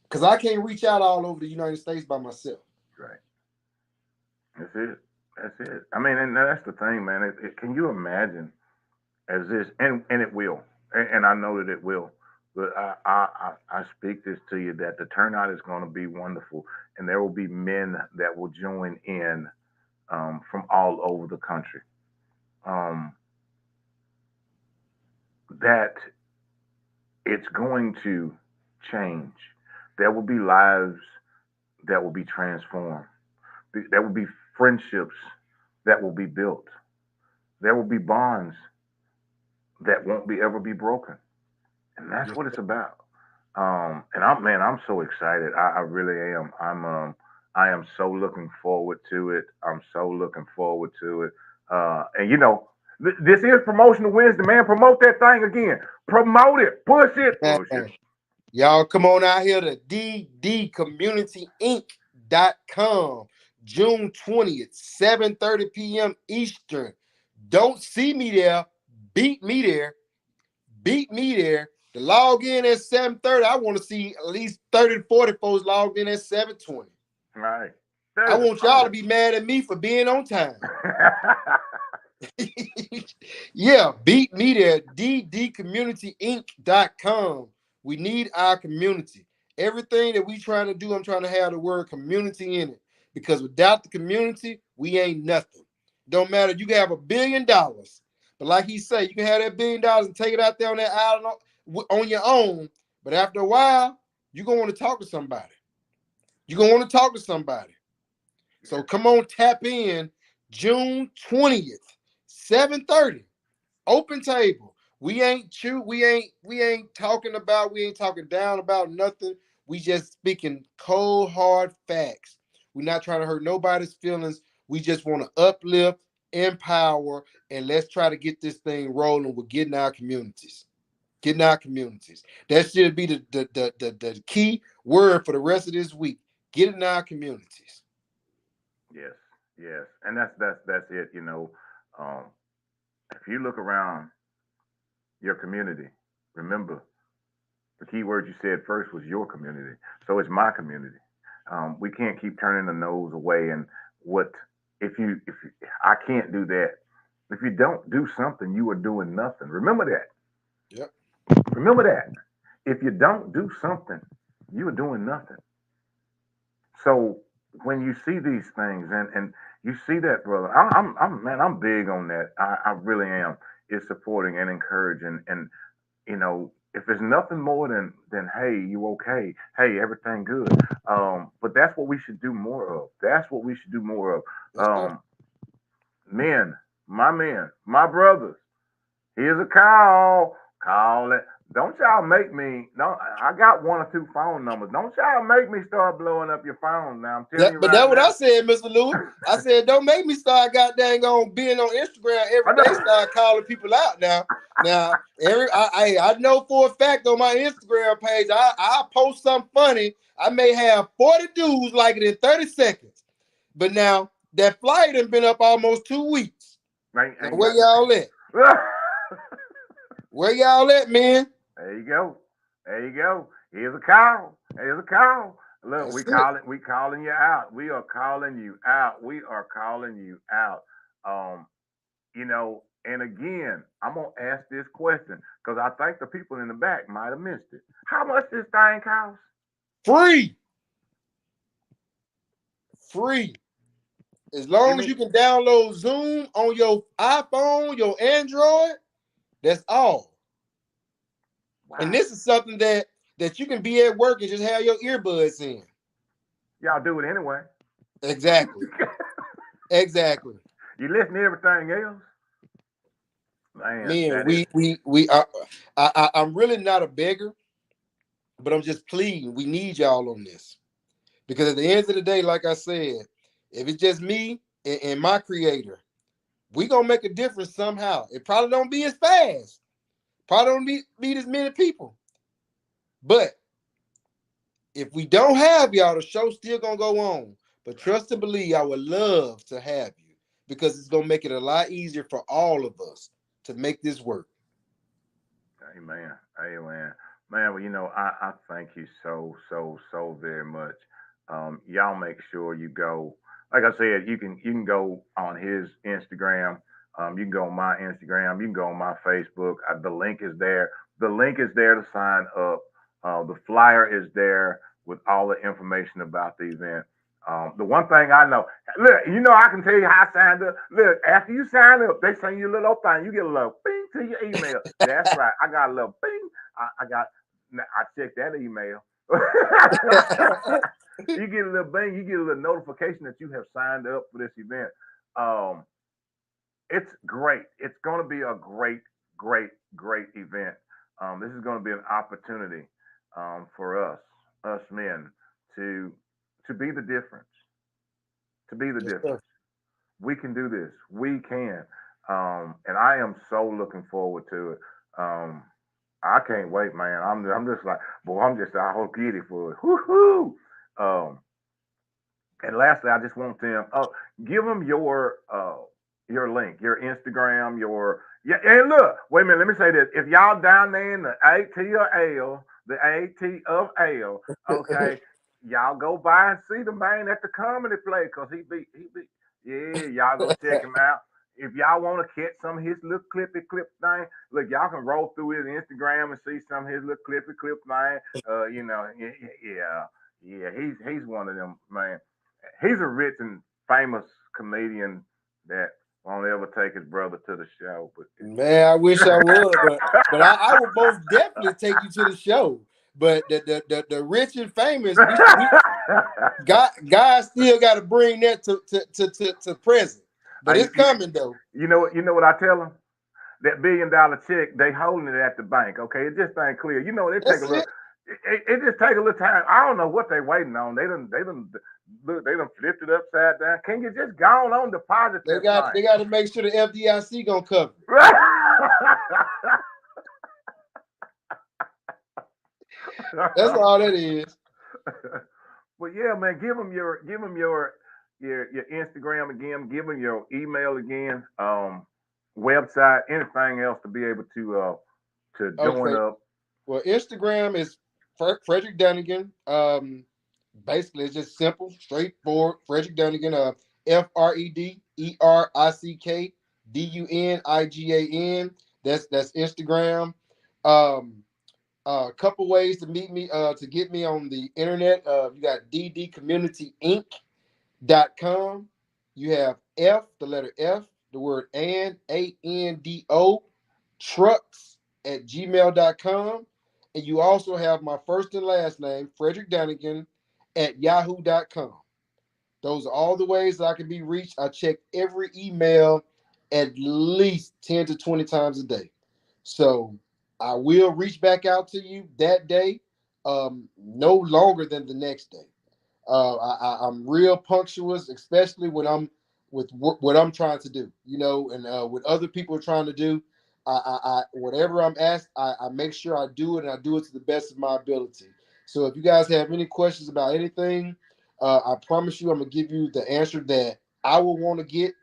Because I can't reach out all over the United States by myself. Right. That's it. That's it. I mean, and that's the thing, man. Can you imagine as this, and it will, and I know that it will. But I speak this to you that the turnout is going to be wonderful, and there will be men that will join in from all over the country. Um, that it's going to change. There will be lives that will be transformed. There will be friendships that will be built. There will be bonds that won't be ever be broken, and that's what it's about. And I'm so excited. I really am. I am so looking forward to it. I'm so looking forward to it. And this is promotional Wednesday, man. Promote that thing again. Promote it. Push it. Push it. Y'all come on out here to ddcommunityinc.com, June 20th, 7:30 p.m. Eastern. Don't see me there. Beat me there. Beat me there. To log in at 7:30, I want to see at least 30 to 40 folks logged in at 7:20. All right. I That is want y'all to be mad at me for being on time. perfect. Yeah, beat me there. ddcommunityinc.com. We need our community. Everything that we trying to do, I'm trying to have the word community in it. Because without the community, we ain't nothing. Don't matter. You can have $1 billion. But like he said, you can have that $1 billion and take it out there on that island on your own. But after a while, you're going to want to talk to somebody. You're going to want to talk to somebody. So come on, tap in June 20th, 7:30. Open table. We ain't talking down about nothing. We just speaking cold, hard facts. We're not trying to hurt nobody's feelings. We just want to uplift, empower, and let's try to get this thing rolling with getting our communities. Getting our communities. That should be the key word for the rest of this week. Getting our communities. Yes, yes, and that's it. You know, um, if you look around your community, remember the key word you said first was your community. So it's my community. We can't keep turning the nose away. And what if you, I can't do that. If you don't do something, you are doing nothing. Remember that. Yep. Remember that. If you don't do something, you are doing nothing. So when you see these things and you see that, brother, I'm man, I'm big on that. I really am. Is supporting and encouraging, and you know, if there's nothing more than hey, you okay? Hey, everything good. But that's what we should do more of. That's what we should do more of. Yes, sir. Men, my brothers. Here's a call. Call it. Don't y'all make me. No, I got one or two phone numbers. Don't y'all make me start blowing up your phone. Now I'm telling you But right that's what I now. said, Mr. Lewis. I said, don't make me start goddamn on being on Instagram every day, start calling people out now. Now, I know for a fact on my Instagram page, I post something funny. I may have 40 dudes like it in 30 seconds. But now that flight has been up almost 2 weeks. Now, Ain't where got y'all at? Where y'all at, man? There you go. There you go. Here's a call. Here's a call. Look, That's it. we calling you out. We are calling you out. We are calling you out. Um, you know, and again, I'm gonna ask this question because I think the people in the back might have missed it. How much this thing costs? Free. Free. As You long as mean you can download Zoom on your iPhone, your Android, that's all. And wow. this is something that you can be at work and just have your earbuds in. Y'all do it anyway. Exactly. Exactly. You listen to everything else. Man, Man, that is we are. I'm really not a beggar, but I'm just pleading. We need y'all on this because at the end of the day, like I said, if it's just me and my creator, we gonna make a difference somehow. It probably don't be as fast. Probably don't meet as many people. But if we don't have y'all, the show still gonna go on. But trust and believe, I would love to have you because it's gonna make it a lot easier for all of us to make this work. amen. Amen. Man, well, you know, I thank you so very much. Y'all make sure you go. Like I said, you can go on his Instagram. You can go on my Instagram. You can go on my Facebook. The link is there. The link is there to sign up. The flyer is there with all the information about the event. The one thing I know, look, you know, I can tell you how I signed up. Look, after you sign up, they send you a little thing. You get a little bing to your email. That's right. I got a little bing. I got. I checked that email. You get a little bing. You get a little notification that you have signed up for this event. Um, it's great. It's going to be a great event. This is going to be an opportunity for us men, to to be the difference. To be the Yes, sir. difference. We can do this. We can. And I am so looking forward to it. Um, I can't wait, man. I'm just like, boy, I'm just I hope giddy for it. Woohoo! Um, and lastly, I just want them. Give them your link, your Instagram, your yeah. And look, wait a minute. Let me say this: if y'all down there in the AT of L, the AT of L, okay, y'all go by and see the man at the comedy play because he be yeah. Y'all go check him out. If y'all want to catch some of his little clippy clip thing, look, y'all can roll through his Instagram and see some of his little clippy clip thing. You know, yeah. He's one of them, man. He's a rich and famous comedian that won't ever take his brother to the show. But Man, I wish I would, but I would most definitely take you to the show. But the rich and famous, God still got to bring that to present, but it's coming though. You know what I tell them? That $1 billion check, they holding it at the bank. Okay, it just ain't clear. You know, they take That's a little. it. It just take a little time. I don't know what they waiting on. They done flipped it upside down. Can you just go on deposit They that got they got to make sure the FDIC gonna cover it. thing? That's all that is. But yeah, man, give them your Instagram again. Give them your email again. Website, anything else to be able to join Okay. up. Well, Instagram is Frederick Dunnigan. Basically, it's just simple, straightforward. Frederick Dunnigan. FrederickDunnigan. That's Instagram. Um, a couple ways to meet me. To get me on the internet. You got ddcommunityinc.com. You have the letter F, the word ANDO, trucks at gmail.com. And you also have my first and last name, Frederick Dunnigan, at yahoo.com. Those are all the ways that I can be reached. I check every email at least 10 to 20 times a day. So I will reach back out to you that day, no longer than the next day. I'm real punctuous, especially when I'm with what I'm trying to do, and what other people are trying to do. I whatever I'm asked, I make sure I do it, and I do it to the best of my ability. So if you guys have any questions about anything, I promise you, I'm gonna give you the answer that I would want to get.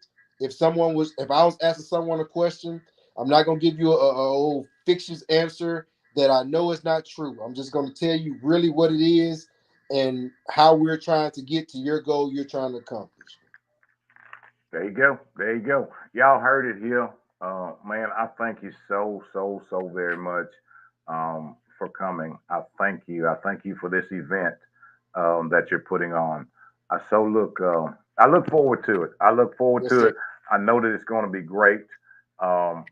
If I was asking someone a question, I'm not gonna give you a old fictitious answer that I know is not true. I'm just gonna tell you really what it is and how we're trying to get to your goal you're trying to accomplish. There you go. There you go. Y'all heard it here. Man, I thank you so very much for coming. I thank you. I thank you for this event that you're putting on. I look forward to it. I look forward Yes, to sir. it. I know that it's going to be great. Um,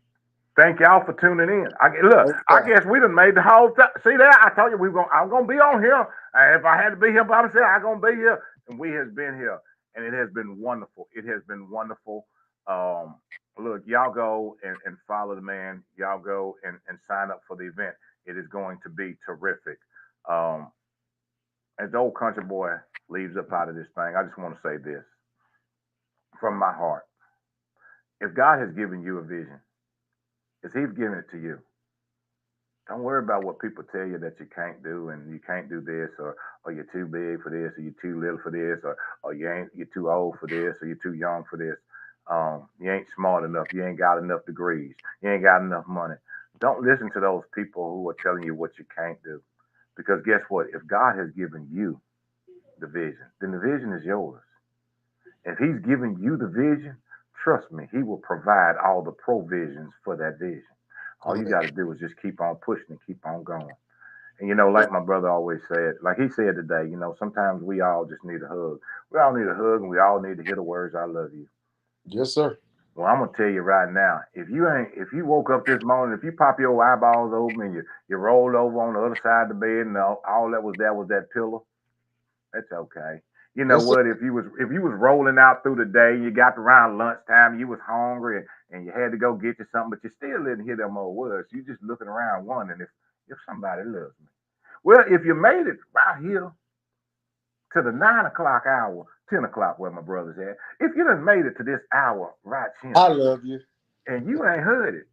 Thank y'all for tuning in. Look, No I problem. guess we done made the whole time. See that? I told you I'm gonna be on here. If I had to be here by myself, I'm gonna be here. And we has been here, and it has been wonderful. It has been wonderful. Um, Look, y'all go and follow the man. Y'all go and sign up for the event. It is going to be terrific. Um, as the old country boy leaves up out of this thing, I just want to say this from my heart. If God has given you a vision, is He's giving it to you. Don't worry about what people tell you that you can't do and you can't do this or you're too big for this or you're too little for this or you're too old for this or you're too young for this. You ain't smart enough. You ain't got enough degrees. You ain't got enough money. Don't listen to those people who are telling you what you can't do. Because guess what? If God has given you the vision, then the vision is yours. If He's given you the vision, trust me, He will provide all the provisions for that vision. All you got to Correct. do is just keep on pushing and keep on going. And like my brother always said, like he said today, sometimes we all just need a hug. We all need a hug and we all need to hear the words, I love you. Yes, sir. Well, I'm gonna tell you right now, if you woke up this morning, if you pop your eyeballs open and you rolled over on the other side of the bed and all that was there was that pillow, that's okay. You know Yes, sir. what? If you was rolling out through the day, you got around lunchtime, you was hungry and you had to go get you something, but you still didn't hear them old words. You just looking around wondering if somebody loves me. Well, if you made it right here to the 9 o'clock hour, 10 o'clock where my brother's at, if you done made it to this hour right here I love you. and you ain't heard it,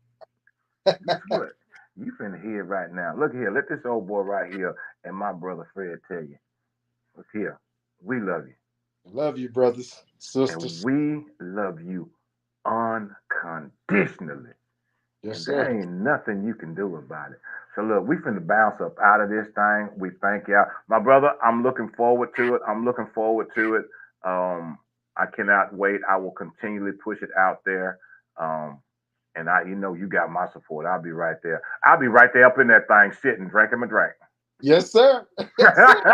guess what? You finna hear it right now. Look here, let this old boy right here and my brother Fred tell you. Look here, we love you. Love you, brothers, And sisters. we love you unconditionally. Yes, And sir. there ain't nothing you can do about it. So look, we finna bounce up out of this thing. We thank y'all. My brother, I'm looking forward to it. I'm looking forward to it. I cannot wait. I will continually push it out there. Um, and you got my support. I'll be right there. I'll be right there up in that thing, sitting, drinking my drink. Yes, sir. Yes, sir.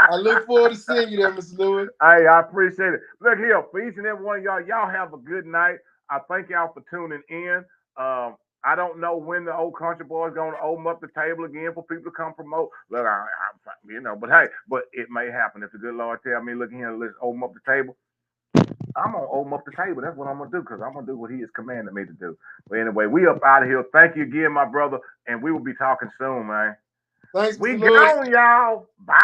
I look forward to seeing you there, Mr. Lewis. Hey, I appreciate it. Look here, for each and every one of y'all, y'all have a good night. I thank y'all for tuning in. I don't know when the old country boy is going to open up the table again for people to come promote. Look, but hey, but it may happen if the good Lord tell me, look here, let's open up the table. I'm gonna open up the table. That's what I'm gonna do because I'm gonna do what He has commanded me to do. But anyway, we up out of here. Thank you again, my brother, and we will be talking soon, man. Thanks, We Mr. Lewis. gone, y'all. Bye.